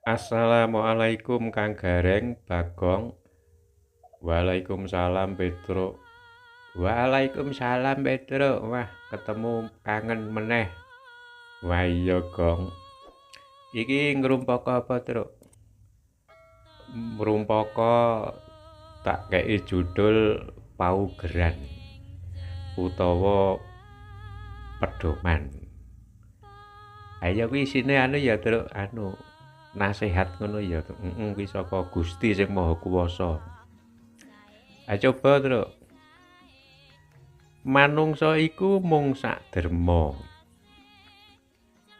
Assalamualaikum Kang Gareng, Bagong. Waalaikumsalam Petruk. Waalaikumsalam Petruk. Wah, ketemu kangen meneh. Wah iya Gong. Iki ngrumpaka apa, Truk? Ngrumpaka tak kei judul paugeran utawa pedoman. Ayo kuwi isine ya, Truk, nasihat ngono ya. Kuwi saka Gusti sing Maha Kuwasa. Coba, Truk. Manungsa iku mung sak derma.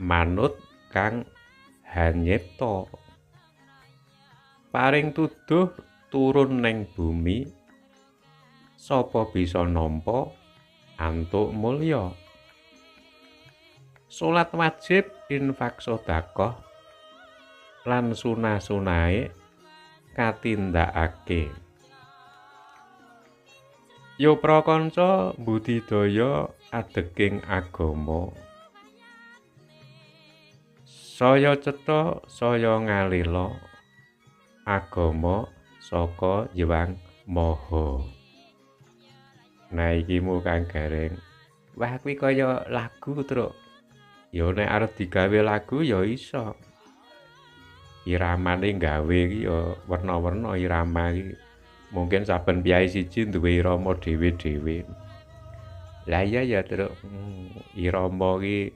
Manut kang hanyipta. Paring tuduh turun neng bumi. Sapa bisa nampa antuk mulya. Salat wajib, infak sedekah lan sunah-sunahe katindakake. Yo prakanca budidaya adeging agama. Saya cetha saya ngalela agama saka Hyang Maha. Nah iki mu Kang Gareng. Wah kuwi kaya lagu, Truk. Ya nek arep digawe lagu ya iso. Iramane gawe iki ya werna-werna irama iki. Mungkin saben piyai siji duwe irama dhewe-dhewe. Lah iya ya, Truk. Irama iki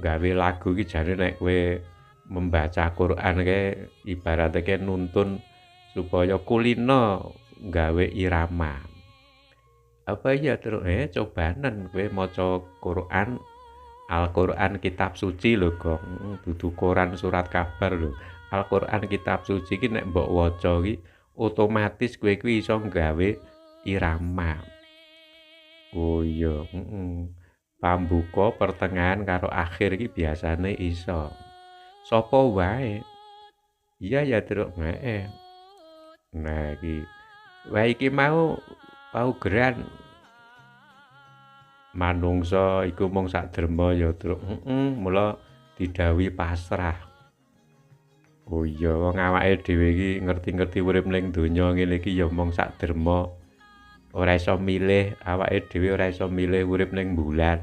gawe lagu iki jane nek kowe membaca Quran kae ibaratke nuntun supaya kulina gawe irama. Apa iya, Truk? Cobanen kowe maca Quran, Al-Quran kitab suci lho, Gong. Dudu Quran surat kabar lho. Al-Quran kitab suci iki nek mbok waca iki otomatis kowe kuwi iso gawe irama. Oh iya, Pambuka, pertengahan karo akhir iki biasane iso. Sapa wae. Iya ya, Truk. Nah iki. Wah iki mau paugeran manungsa iku mung sak derma ya, Truk. Mula didhawuhi pasrah. Oh iya, wong awake dhewe iki ngerti-ngerti urip ning donya ngene iki ya mung sak derma. Ora iso milih, awake dhewe ora iso milih urip ning bulan.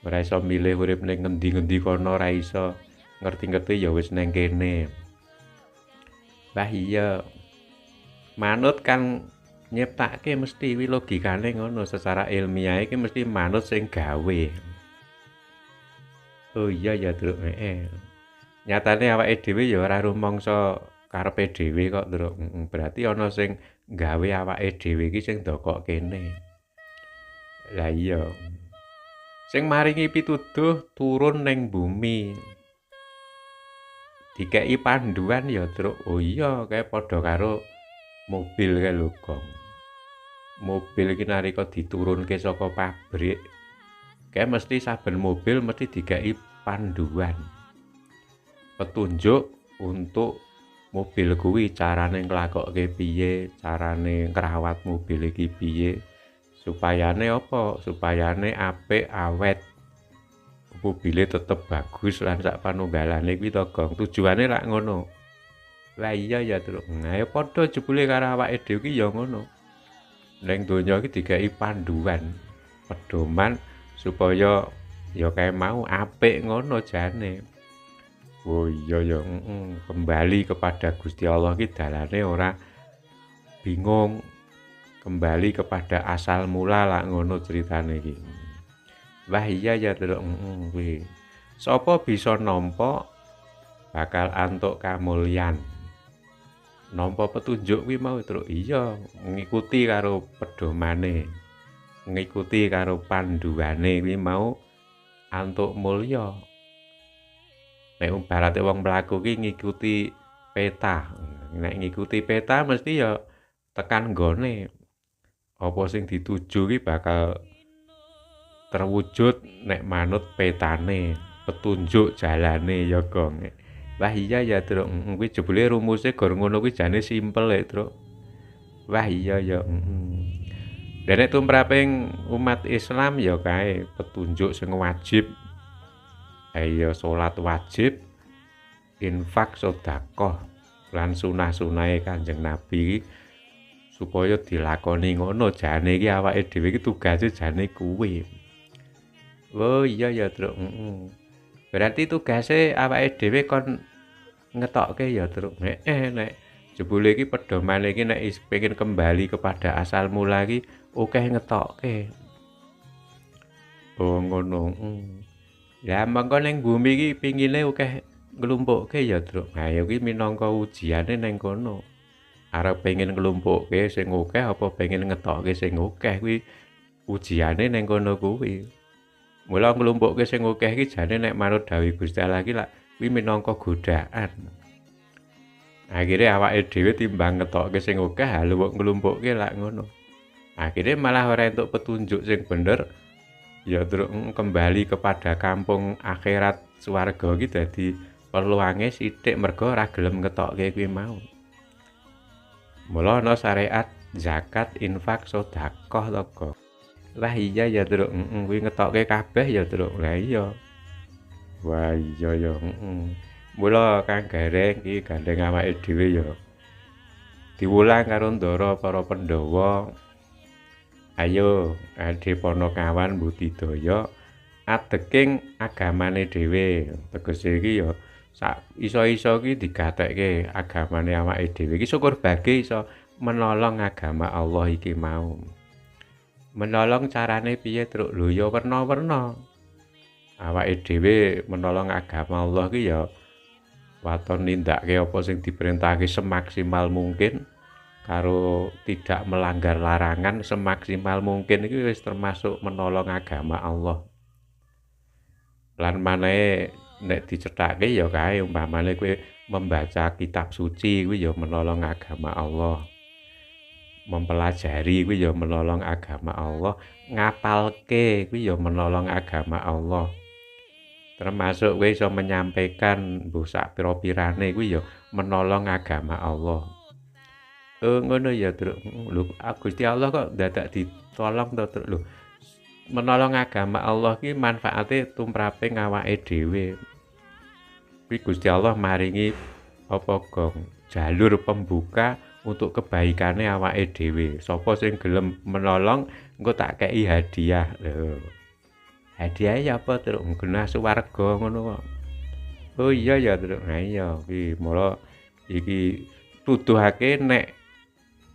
Ora iso milih urip ning ngendi-ngendi kono, ora iso. Ngerti-ngerti ya wis ning kene. Bah iya. Manut kang nyiptake mesti wi logikane ngono, secara ilmiah iki mesti manut sing gawe. Oh iya ya, Truk. Nyatane awake dhewe ya ora rumangsa karepe dhewe kok, Truk. Berarti ana sing gawe awake dhewe iki sing ndokok kene. Lah iya. Sing maringi pituduh turun ning bumi. Dikeki panduan ya, Truk. Oh iya, kae padha karo mobil kae lho, Gong. Mobil iki nalika diturunke saka pabrik, kae mesti saben mobil mesti dikeki panduan. Petunjuk untuk mobil kuwi carane nglakokke piye, carane ngrawat mobil iki piye, supayane apa? Supayane apik, awet. Mobile tetep bagus lan sak panunggalane kuwi to, Gong. Tujuane lak ngono. Lah iya ya, Truk. Ayo padha jebule karo awake dhewe iki ya ngono. Ning donya iki dikeki panduan, pedoman supaya ya kae mau apik ngono jane. Oh iya ya, kembali kepada Gusti Allah iki dalane ora bingung. Kembali kepada asal mula lak ngono ceritane iki. Wah iya ya, Truk. Kuwi. Sapa bisa nampa bakal antuk kamulyan. Nampa petunjuk kuwi mau, Truk. Iya, ngikuti karo pedomane. Ngikuti karo panduane kuwi mau antuk mulya. Nek ibarate wong mlaku ki ngikuti peta. Nek ngikuti peta mesti ya tekan nggone. Apa sing dituju ki bakal terwujud nek manut petane, petunjuk jalane ya, Gong. Wah iya ya, Truk. Kuwi jebule rumuse gor ngono kuwi jane simpel ya, Truk. Wah iya ya, Nek tumraping umat Islam ya kae petunjuk sing wajib. Ayo salat wajib, infak sedekah lan sunah-sunahe Kanjeng Nabi supaya dilakoni ngono jane iki awake dhewe iki tugase jane kuwi. Oh iya ya, Truk, Berarti tugase awake dhewe kon ngetokke ya, Truk. Nek jebule iki pedomane iki nek pengen kembali kepada asal mula iki akeh ngetokke. Oh ngono. Lah mengko ning bumi iki pingine akeh nglumpukke ya, Truk. Nah ya kuwi minangka ujiane ning kono. Arep pengen nglumpukke sing akeh apa pengen ngetokke sing akeh kuwi ujiane ning kono kuwi. Mula nglumpukke sing akeh iki jane nek manut dawuh Gusti Allah iki lak kuwi minangka godaan. Akhire awake dhewe timbang ngetokke sing akeh halu kok nglumpukke lak ngono. Akhire malah ora entuk petunjuk sing bener. Ya terus kembali kepada kampung akhirat swarga iki dadi peluange sithik mergo ora gelem ngetokke kuwi mau. Mula ana syariat zakat, infak, sedekah to kok. Lah iya ya terus kuwi ngetokke kabeh ya terus. Lah iya. Wah iya ya, Mula Kang Gareng iki gandeng awake dhewe ya. Diwulang karo ndara para Pandhawa. Ayo, ade Panakawan budidaya adeking agamane dhewe. Tegese iki ya sak iso-iso iki digatekke agamane awake dhewe iki syukur bagi iso menolong agama Allah iki mau. Menolong carane piye, Truk? Lho ya werna-werna. Awake dhewe menolong agama Allah iki ya waton nindakke apa sing diperintahke semaksimal mungkin. Karo tidak melanggar larangan semaksimal mungkin iki wis termasuk menolong agama Allah. Lan manahe nek dicethake ya kae umpamane kowe membaca kitab suci kuwi ya menolong agama Allah. Mempelajari kuwi ya menolong agama Allah, ngapalke kuwi ya menolong agama Allah. Termasuk kowe iso menyampaikan mbuh sak pira-pirane kuwi ya menolong agama Allah. Ngono ya, Truk. Lho, Gusti Allah kok dadak ditolong to, Truk. Lho, menolong agama Allah ki manfaate tumraping awake dhewe. Kuwi Gusti Allah maringi apa gong jalur pembuka untuk kebaikane awake dhewe. Sapa sing gelem menolong engko tak kei hadiah. Lho. Hadiahe apa, Truk? Genah swarga ngono kok. Oh iya ya, Truk. Nah iya, kuwi mula iki tuduhake nek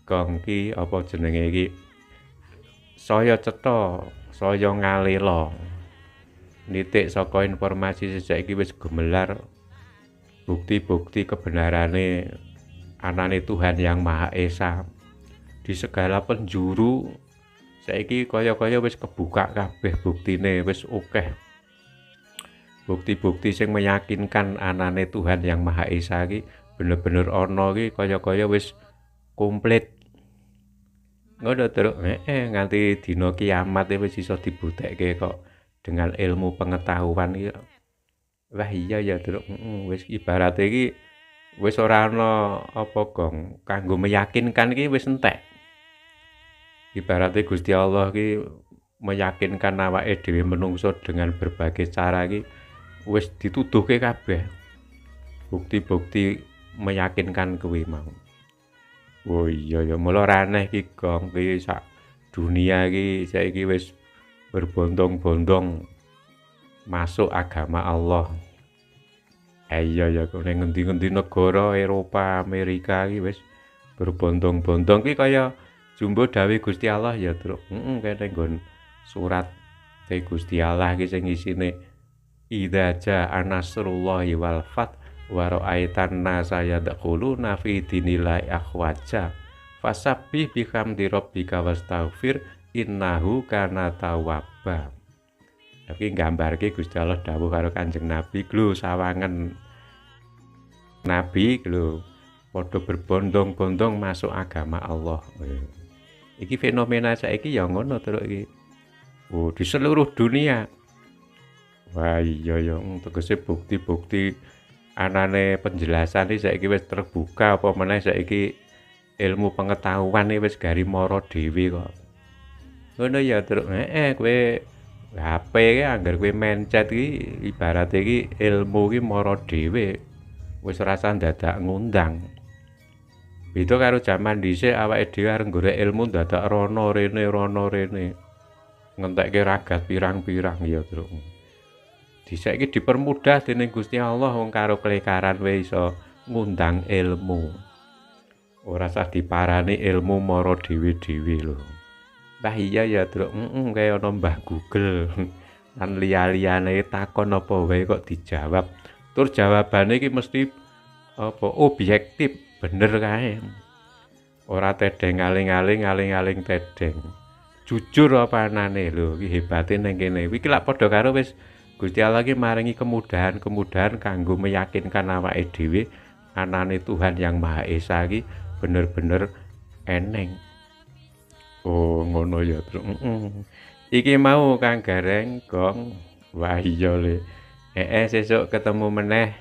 gong ki apa jenenge iki saya cetha saya ngalela nitik saka informasi sejak iki wis gemelar bukti-bukti kebenarane anane Tuhan yang Maha Esa di segala penjuru saiki kaya-kaya wis kebuka kabeh buktine wis akeh bukti-bukti sing meyakinkan anane Tuhan yang Maha Esa iki bener-bener ana iki kaya-kaya wis komplit. Ngono terus nganti dina kiamat wis iso dibutekke kok dengan ilmu pengetahuan iki. Wah iya ya terus wis ibarate iki wis ora ana apa gong kanggo meyakinkan iki wis entek. Ibarate Gusti Allah iki meyakinkan awake dhewe menungso dengan berbagai cara iki wis dituduhke kabeh. Bukti-bukti meyakinkan kuwi mau. Oh iya ya mula ora aneh iki gong iki sak dunia iki saiki wis berbondong-bondong masuk agama Allah. Iya ya kok ning ngendi-endi negara Eropa, Amerika iki wis berbondong-bondong iki kaya jumbo dawuh Gusti Allah ya, Truk. Kene nggon surat te Gusti Allah iki sing isine idza jaa nasrullahi wal fath wa ra'aitan nasa yadkhuluna fi dinillahi afwaja fasabbih bihamdi rabbika wastaghfir innahu kana tawwaba. Iki nggambarke Gusti Allah dawuh karo Kanjeng Nabi lho sawangen Nabi lho padha berbondong-bondong masuk agama Allah. Iki fenomena saiki ya ngono terus iki. Oh, di seluruh dunia. Wah iya ya tegese bukti-bukti anane penjelasan iki saiki wis terbuka apa meneh saiki ilmu pengetahuan iki wis gari mara dhewe kok. Ngono ya, Truk. Kowe HP iki anggar kowe mencet iki ibarate iki ilmu iki mara dhewe. wis rasa dadak ngundang. Beda karo jaman dhisik awake dhewe arep golek ilmu dadak rono rene. Ngentekke ragat pirang-pirang ya, Truk. Dhisik iki dipermudah dening Gusti Allah wong karo kelekaran wae iso ngundang ilmu. Ora usah diparani ilmu mara dhewe-dhewe lho. Mbah iya ya, Truk. Kaya ana Mbah Google. Lan liya-liyane takon apa wae kok dijawab. Tur jawabane iki mesti objektif, bener kae. Ora tedeng aling-aling tedeng. Jujur apa anane lho, iki hebate ning kene. Iki lak padha karo wis Gusti Allah iki maringi kemudahan kanggo meyakinkan awake dhewe anane Tuhan yang Maha Esa iki bener-bener eneng. Oh, ngono ya, Truk. Iki mau Kang Gareng Gong. Wah iya le. Sesuk ketemu meneh.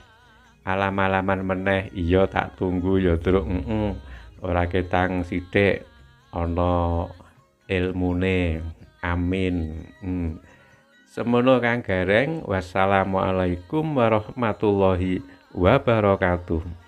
Alam-alaman meneh. Iya tak tunggu ya, Truk. Ora ketang sithik ana ilmune. Amin. Semono Kang Gareng. Wassalamualaikum warahmatullahi wabarakatuh.